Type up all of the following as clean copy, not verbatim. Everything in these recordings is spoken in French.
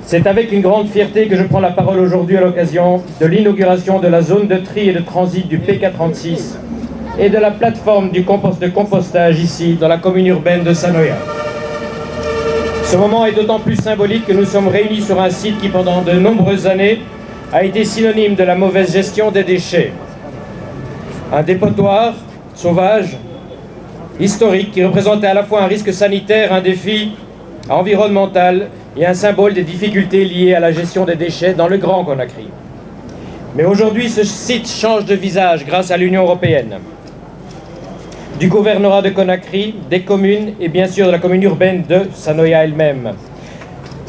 C'est avec une grande fierté que je prends la parole aujourd'hui à l'occasion de l'inauguration de la zone de tri et de transit du PK36 et de la plateforme de compostage ici, dans la commune urbaine de Sanoya. Ce moment est d'autant plus symbolique que nous sommes réunis sur un site qui, pendant de nombreuses années, a été synonyme de la mauvaise gestion des déchets. Un dépotoir sauvage, historique, qui représentait à la fois un risque sanitaire, un défi environnemental et un symbole des difficultés liées à la gestion des déchets dans le Grand Conakry. Mais aujourd'hui, ce site change de visage grâce à l'Union européenne, du gouvernorat de Conakry, des communes et bien sûr de la commune urbaine de Sanoya elle-même.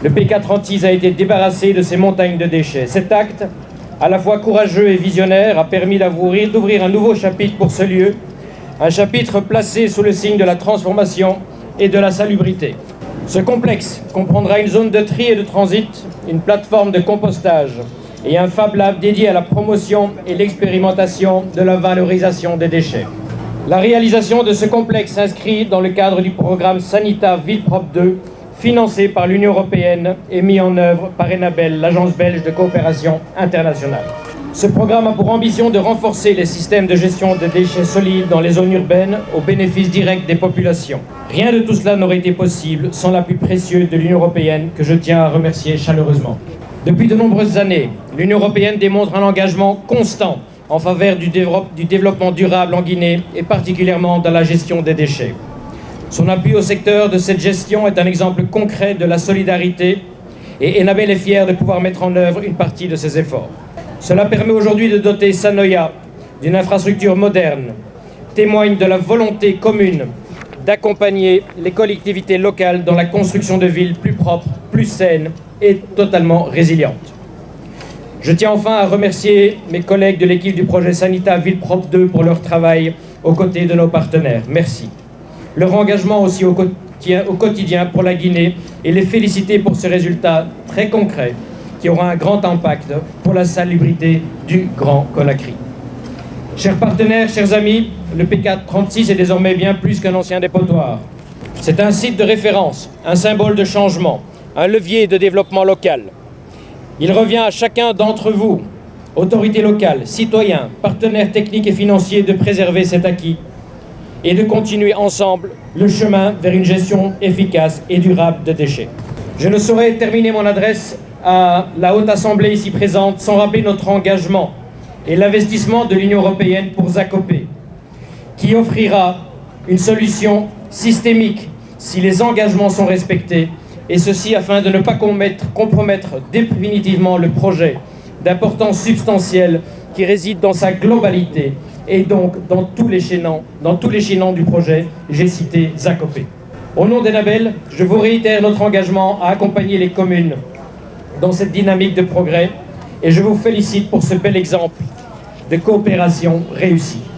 Le PK36 a été débarrassé de ces montagnes de déchets. Cet acte, à la fois courageux et visionnaire, a permis d'ouvrir un nouveau chapitre pour ce lieu, un chapitre placé sous le signe de la transformation et de la salubrité. Ce complexe comprendra une zone de tri et de transit, une plateforme de compostage et un Fab Lab dédié à la promotion et l'expérimentation de la valorisation des déchets. La réalisation de ce complexe s'inscrit dans le cadre du programme Sanita Ville Propre 2, financé par l'Union européenne et mis en œuvre par Enabel, l'agence belge de coopération internationale. Ce programme a pour ambition de renforcer les systèmes de gestion de déchets solides dans les zones urbaines au bénéfice direct des populations. Rien de tout cela n'aurait été possible sans l'appui précieux de l'Union européenne que je tiens à remercier chaleureusement. Depuis de nombreuses années, l'Union européenne démontre un engagement constant en faveur du développement durable en Guinée et particulièrement dans la gestion des déchets. Son appui au secteur de cette gestion est un exemple concret de la solidarité et Enabel est fier de pouvoir mettre en œuvre une partie de ses efforts. Cela permet aujourd'hui de doter Sanoya d'une infrastructure moderne, témoigne de la volonté commune d'accompagner les collectivités locales dans la construction de villes plus propres, plus saines et totalement résilientes. Je tiens enfin à remercier mes collègues de l'équipe du projet Sanita Ville Propre 2 pour leur travail aux côtés de nos partenaires. Merci. Leur engagement aussi au quotidien pour la Guinée et les féliciter pour ce résultat très concret qui aura un grand impact pour la salubrité du Grand Conakry. Chers partenaires, chers amis, le PK36 est désormais bien plus qu'un ancien dépotoir. C'est un site de référence, un symbole de changement, un levier de développement local. Il revient à chacun d'entre vous, autorités locales, citoyens, partenaires techniques et financiers, de préserver cet acquis et de continuer ensemble le chemin vers une gestion efficace et durable de déchets. Je ne saurais terminer mon adresse à la Haute Assemblée ici présente sans rappeler notre engagement et l'investissement de l'Union européenne pour Zakopé, qui offrira une solution systémique si les engagements sont respectés, et ceci afin de ne pas compromettre définitivement le projet d'importance substantielle qui réside dans sa globalité et donc dans tous les chaînons du projet, j'ai cité Zakopé. Au nom d'Enabel, je vous réitère notre engagement à accompagner les communes dans cette dynamique de progrès et je vous félicite pour ce bel exemple de coopération réussie.